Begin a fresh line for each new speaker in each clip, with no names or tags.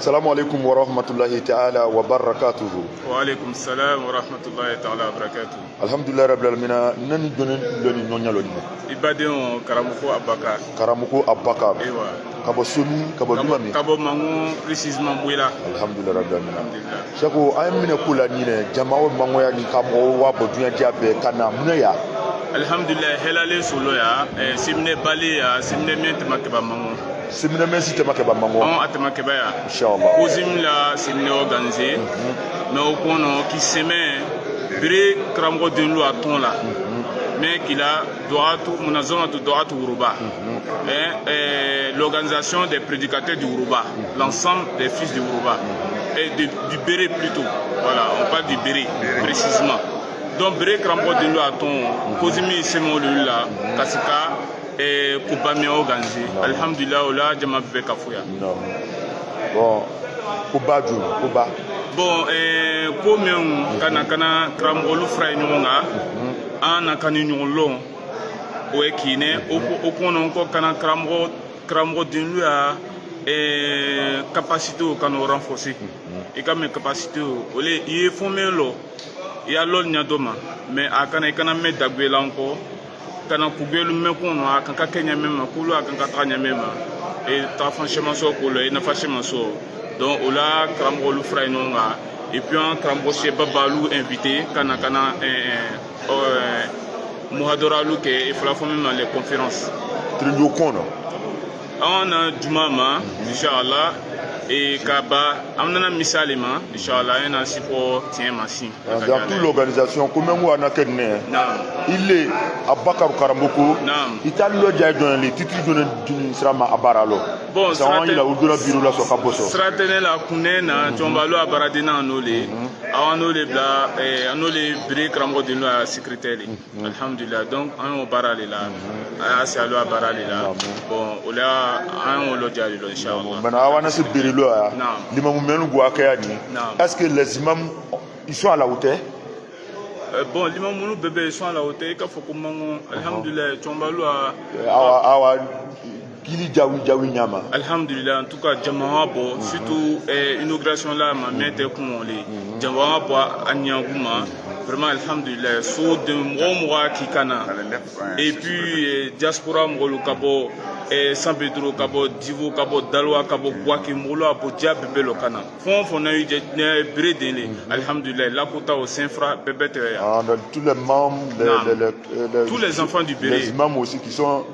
Salam alaikum wa rahmatullahi ta'ala wa barakatuhu.
Wa alaikum salam wa rahmatullahi ta'ala wa barakatuhu.
Alhamdulillah rabbil alamin. Nani donen loni nonya loni.
Ibadeo Karamuko Abaka.
Karamuko Abaka.
Ewa.
Kabo soni, kabo dumami.
Kabo mangu précisément bouila.
Alhamdulillah rabbil alamin.
Alhamdulillah.
Chako ayamine kula nine jamao mangoya ni kamo wa bodunya diabe kana munaya.
Alhamdulillah helale solo ya simne bali ya simne miente makeba mangu.
Simne mesi te makeba mangu.
On atema keba ya.
Inshallah.
Kozim la simne organisé. Mais au kono qui semaine bire kramgo dunlu aton la. Mais qu'il a doatu munazona tu doatu uruba. L'organisation des prédicateurs du Uruba, l'ensemble des fils du Uruba et du Béré plutôt. Voilà, on parle du Béré précisément. Donc Béré Krambo de nous à ton Kozimi Semolula, Kasika et Koubami organisé. Alhamdulillah, Ola, Djamabbe Kafouya.
Bon, Kouba.
Bon, comme Kana Krambo Lufra Nyonga, Anna Kaninyon ouais qui n'est au qu'on encore kana crambo d'une lui a capacité au cano renforcé et comme capacité au lait il est fondé l'eau il y a l'eau nyadoma mais à kana mettre d'agouela encore kana couper le même qu'on a quand kenya même coulo à quand tranya même et ta franchement so coulo et na franchement so donc on a crambo le frère non et puis un crambo chez babalou invité kana Mohadora Luke et Flafom dans les conférences. On a Jumama, Inch'Allah, et Kaba, on a Misalima, Inch'Allah, et on a Sipo, tiens, Massi.
Dans toute l'organisation, comment on a qu'elle il est à Bakar Karamoko, il t'a le diable dans les titres d'une Srama à Baralo.
Bon,
ça il a ouvert le bureau là sur Kaboso.
Stratène la Kunena, Tombalo à Baradina en Olé, à Olé Bla, et en Olé Bré Krambo de la secrétaire. Alhamdulillah, donc on barale là, c'est à l'eau barale là. Bon, on a un Olodjali, Inch'Allah.
Maintenant, on a ce bureau là, l'imam Menou Gouakayani. Est-ce que les imams ils sont à la hauteur?
Bon, les mamans bébés ils sont à la hauteur. Il faut que maman, alhamdulillah, Tombalo a. Alhamdulillah, en tout cas, Jamaha Bo, surtout inauguration là, ma mère était comme on l'est. Jamaha Bo, Anyanguma, vraiment, alhamdulillah, saut de moi qui cana. Et puis, diaspora Molo Kabo, San Pedro Kabo, Divo Kabo, Daloa Kabo, Boaki Molo, Abo, Diabé le cana. Fon a eu des brédélés, alhamdulillah, la Kota au Saint-Fra, Bébé.
Tous les membres,
tous les enfants du Béré.
Les imams aussi qui sont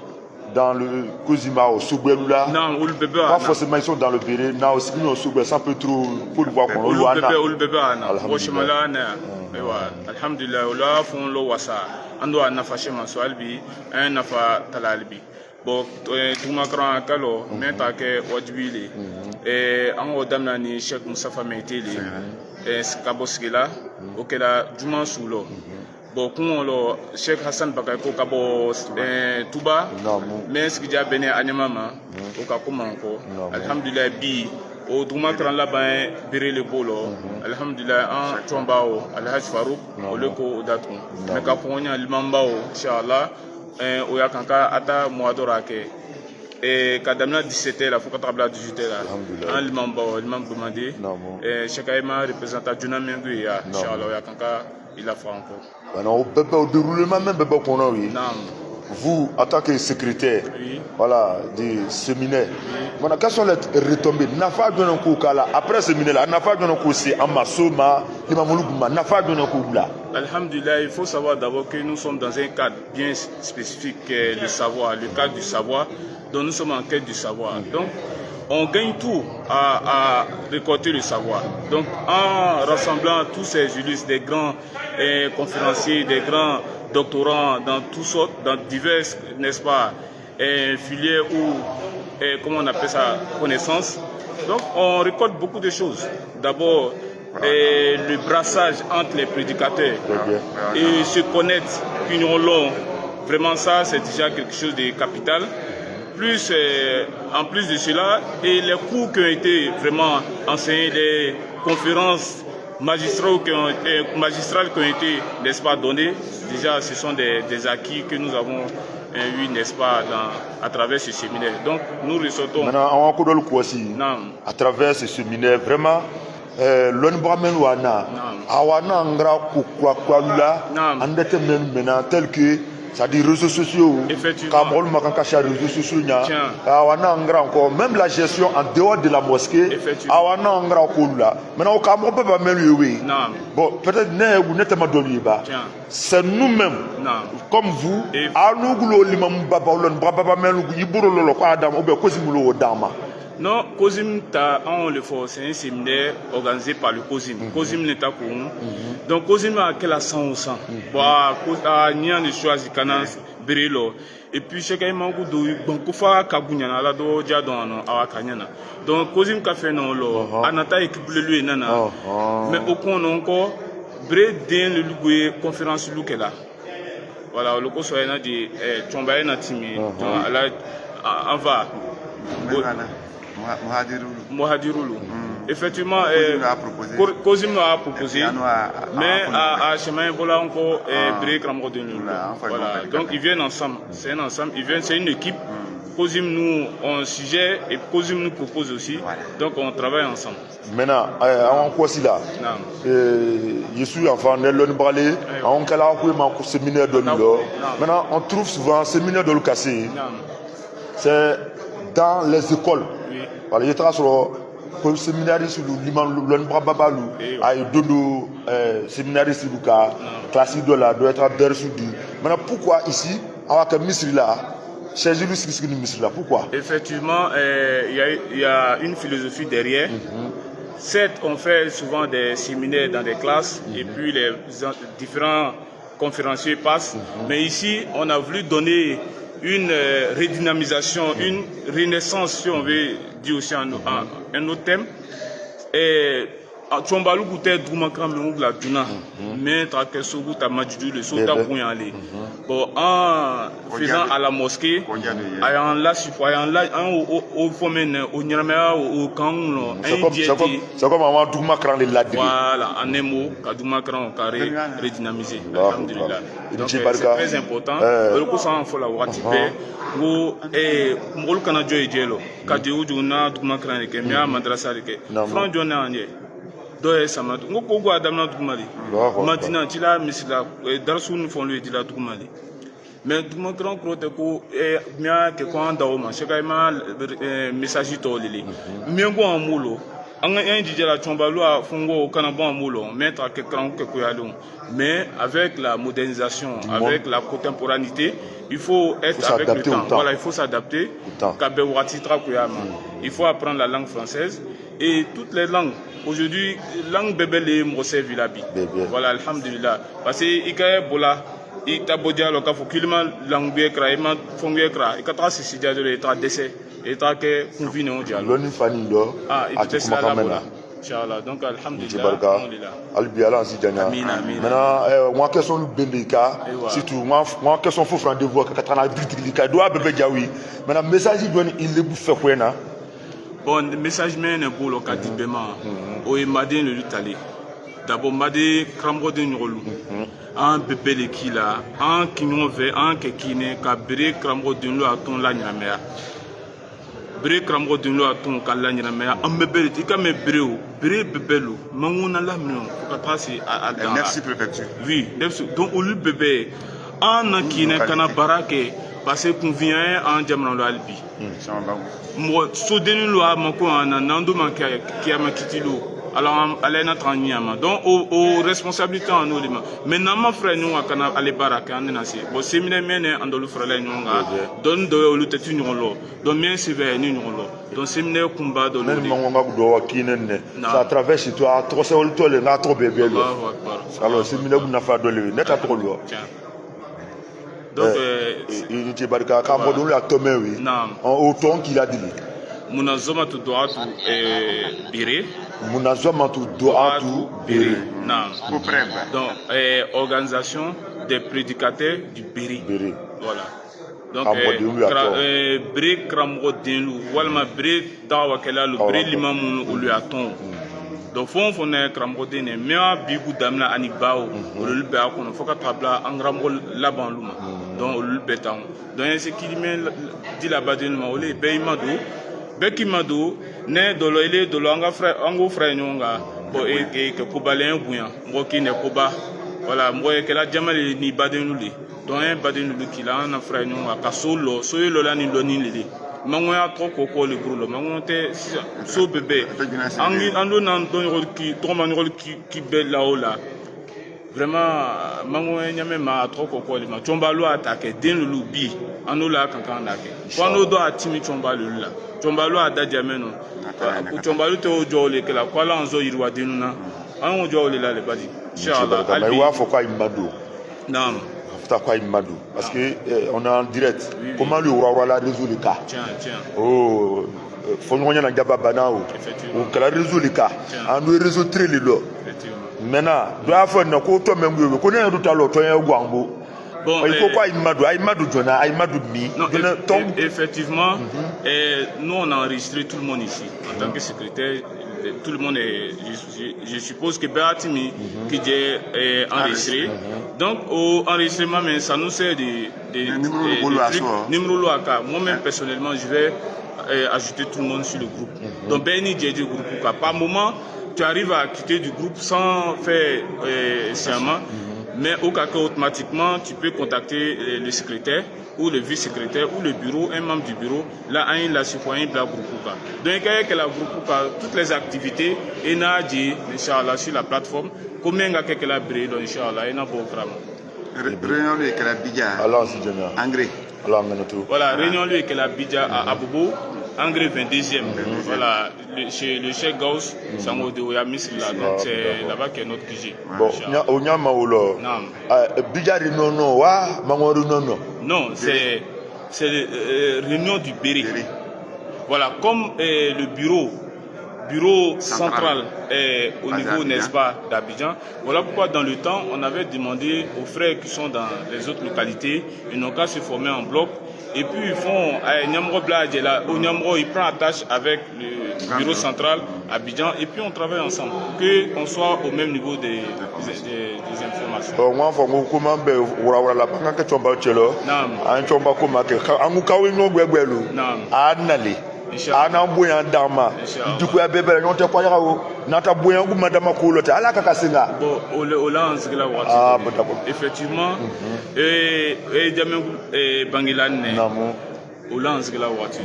dans le Kozima au Soubelula.
Non, ou le bébé.
Pas forcément ils sont dans le Béré. Non, aussi nous au Soubel, ça peut trop pour voir qu'on
le bébé ou le bébé. Alhamdulillah. Alhamdulillah. Là, font le wasa. Ando a nafa shema so albi, un nafa talalbi. Bon, tout ma grand kalo, mais t'as que wajibili. Et en odamna ni Cheikh Moustapha Meiteli. Et Kaboskila, okela Juma Soulo. Bon, quand Cheikh Hassan Bakayko Kabo Touba, mais ce qui a béni à Nyamama, au Kakumanko, Alhamdulillah, Bi, au Doumatran là-bas, Béré le Bolo, Alhamdulillah, en Chouambao, Al-Hajj Farouk, au Leko Datou, mais Kaponia, Limambao, Inch'Allah, au Yakanka, Ata Mouadorake. Et Kadamna 17h, la Fouka Trabla 18h, en Limambao, Limam Boumadi, et Cheikh Aïma représentant Djuna Menguia, Inch'Allah, Yakanka. Il a fait encore.
Alors, au déroulement même, oui. Vous, en tant que secrétaire, voilà, du séminaire, voilà, quelles sont les retombées? Nafa de nos coups après ce séminaire, Nafa de nos coups, c'est Amasoma, Limamoulou, Nafa de nos coups là.
Alhamdulillah, il faut savoir d'abord que nous sommes dans un cadre bien spécifique, le savoir, le cadre du savoir, dont nous sommes en quête du savoir. Donc, on gagne tout à récolter le savoir. Donc, en rassemblant tous ces juristes, des grands conférenciers, des grands doctorants dans toutes sortes, dans diverses, n'est-ce pas, filières ou, comment on appelle ça, connaissances. Donc, on récolte beaucoup de choses. D'abord, le brassage entre les prédicateurs et se connaître, union longue. Vraiment, ça, c'est déjà quelque chose de capital. Plus, en plus de cela, et les cours qui ont été vraiment enseignés, les conférences magistrales qui ont été, n'est-ce pas, données, déjà ce sont des acquis que nous avons eu, n'est-ce pas, à travers ce séminaire. Donc, nous ressortons.
Maintenant, on va le aussi. À travers ce séminaire, vraiment, l'onbramen wana, awana angra kukwakula, andete maintenant tel que c'est-à-dire réseaux sociaux, réseaux sociaux, encore même la gestion en dehors de la mosquée, maintenant au Cameroun peut pas même bon peut-être vous n'êtes pas donné bas, c'est nous-mêmes comme vous, à nous l'imam baba baba melu yiburo lolo kwa adam obe kozimulo dama.
Non, COSIM, on le fait, c'est un séminaire organisé par le COSIM. COSIM n'est pas connu. Donc, COSIM a quel 100 au 100. Il y a des choses qui sont et puis, chacun m'a dit que Koufa Kabunyana, la do Jadon, Awakanyana. Donc, COSIM a fait non, Anata équipe le lui, nana. Mais au con encore, Bredin le Lugué, conférence Lukela. Voilà, le COSIM a dit, Chombaye Natimi, Ava. Mohadirulu. Effectivement, COSIM a proposé, mais à chemin voilà encore Bré Kramro de nous. Voilà. Donc ils viennent ensemble, c'est un ensemble, c'est une équipe. COSIM nous on sujet et COSIM nous propose aussi. Donc on travaille ensemble.
Maintenant, en quoi c'est là? Je suis enfant de l'Onbralé, on a un séminaire de l'Ulo. Maintenant, on trouve souvent un séminaire de l'Ukassé. C'est dans les écoles. Voilà, il y a le séminaire sur l'Imam Babalou, il y a deux séminaires sur le classique de la doit être Bersoudi. Maintenant, pourquoi ici, avec un ministre là, chez le ministre là, pourquoi?
Effectivement, il y a une philosophie derrière. Certes, on fait souvent des séminaires dans des classes et puis les différents conférenciers passent, mais ici, on a voulu donner une redynamisation, une renaissance, si on veut dire aussi un autre thème. Et Tchombalou Gouté Doumakram la Duna, mais Trakesso Gouta Madjou, le Sota Bouyale. Bon, en faisant à la mosquée, ayant là, au Fomen, au Nyamea, au Kang,
c'est comme avant Doumakran les ladris.
Voilà, en un mot, Kadoumakran au carré, redynamisé. Donc c'est très important. Le coup, ça en faut la watipé. Molo Kanadjo et Jello, Kadjou, Juna, Doumakran et Kemia, Madrasa et Kemia. Franck Jonan, doye sama ngoko go adamna dugumali madina tila misila darsun fon lui tila dugumali mais duguma grand crote ko mia ke ko anda o ma shaka ma message to lili miengo amulo anga inji la chombalu a fongo kana bon amulo mettre ke kan ke ko yalo mais avec la modernisation avec la contemporanéité il faut être avec le temps. Voilà, il faut s'adapter. Il faut apprendre la langue française et toutes les langues. Aujourd'hui, langue bébé Mose Vilabi. Voilà, alhamdulillah. Parce que Bola, il t'a beau dire qu'il faut qu'il y langue kra, il m'a fongé kra, il t'a si dia de l'état d'essai, et t'a que convenu au dialogue.
L'oni fani do.
Ah, il te ça là voilà. Inchallah. Donc alhamdulillah.
Albiala si janya. Maintenant, moi question le bendika, surtout moi question faut rendez-vous que katana bitlika doit bébé jawi. Maintenant message donne il le bouffe quoi na.
Bon, le message mène un boulot kadibement. Au Madin le lutali. D'abord Madé Kramro de Nurolu. Un bébé le kila, un kinyon ve, un kekine, kabere Kramro de Nlo à ton la nyamea. Bré Kramro de Nlo à ton kala nyamea. Un bébé, il a mes bréo, bré bébélo, mangona la mion, pour passer à
merci préfecture.
Oui, donc au lieu bébé, un kine kana barake. Parce qu'on vient en Djamran Albi. Moi, soudainement, loi, mon coin, Nando manqué qui a quitté l'eau. Alors, elle est notre niama. Donc, aux responsabilités en nous, maintenant, mon frère, nous, à aller baraka, on est assis. Bon, c'est mieux, mais on doit le faire, nous, donne de l'autre, tu nous l'eau. Donc, bien, c'est vrai, nous, l'eau. Donc, c'est mieux, combat de l'eau.
Ça traverse toi, trop c'est le toile, n'a trop bébé. Alors, c'est mieux, vous n'avez pas de l'eau, n'est pas trop loin. Donc, il dit barika Cameroun la tomé oui. Autant qu'il a dit.
Munazoma tu doa tu bire.
Munazoma tu doa tu bire.
Donc organisation des prédicateurs du Biri. Voilà. Donc Biri Kramro Denlu, walma Biri dawa kela le Biri limamu ou lui attend. Donc fon est Kramro Denlu, mais bigou damna anibao, ou le béa qu'on faut qu'à tabla en Kramro laban luma. donc olu betan donc ce qui dit la base de maole be imado be kimado ne dolo ile dolo anga frère ango frère nyonga bo e ke ko balen buya ngo ki ne ko ba voilà ngo e ke la jamali ni badenuli donc un badenuli ki la na frère nyonga ka solo so yelo la ni loni lili mango ya trop ko le brulo mango te so bébé angi ando nan don rol ki to man rol ki be la ola vraiment mango nyame ma trop ko le ma chomba lo attaquer den lu bi ando la kankan nake kwano do atimi chomba lu la chomba lo adadia meno ku chomba lu te ojo le kala kwala anzo yirwa denuna an ojo le la le badi inshallah
albi wa fo kwa imado
naam
quoi Madou parce que on est en direct. Oui, comment le roi la résout le cas?
Tiens.
Oh, faut nous na gaba banao. On kala résout le cas. On doit résoudre très le lot. Maintenant, doit faire na ko to mengu ko na ruta lo to ya gwambo. Bon, il faut quoi Madou Jona, Madou mi.
Effectivement, nous on a enregistré tout le monde ici en tant que secrétaire. Tout le monde est, je suppose que Beatimi qui est enregistré. Donc au enregistrement, mais ça nous sert des numéros loaka. Moi-même personnellement, je vais ajouter tout le monde sur le groupe. Donc Benny du groupe. Par moment, tu arrives à quitter du groupe sans faire serment. Mais au cas où automatiquement, tu peux contacter le secrétaire ou le vice-secrétaire ou le bureau, un membre du bureau, là, un la citoyen de la groupe. Donc, il y a la groupe, toutes les activités, et n'a dit, Inch'Allah, sur la plateforme, combien il y a quelques la brille, Inch'Allah, il y a un programme.
Réunion lui, qu'elle a bidja.
Alors, c'est génial.
Engrais.
Alors, on tout.
Voilà, réunion lui, qu'elle a bidja à Abobo. Engrais 22e, voilà, chez le chef Gauss, Sango de Oyamis, là, donc c'est là-bas qu'il y a notre QG.
Bon, on y a Maolo. Bidjari non, wa, Mamoru non.
Non, c'est réunion du Béri. Voilà, comme le bureau central est au niveau, n'est-ce pas, d'Abidjan. Voilà pourquoi dans le temps, on avait demandé aux frères qui sont dans les autres localités, ils n'ont qu'à se former en bloc. Et puis ils font, il prend attache avec le bureau central Abidjan et puis on travaille ensemble, qu'on soit au même niveau des informations.
Moi, je vais comment la banque que tu vas chelo. Un chomba comment que angu kawi no gwegwelu. Anali. Ana buya dama. Du coup, bébé, on te croit nata buya ngu madama kulote. Ala kakasinga.
Bon, ola anzigla wati. Effectivement, et Bangilan ola anzigla wati.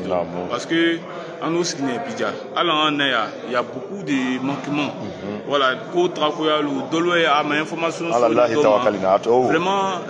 Parce que en Oskine Pidja, alors il y a beaucoup de manquements. Voilà, ko trakoya lu dolo ya ma information sur le vraiment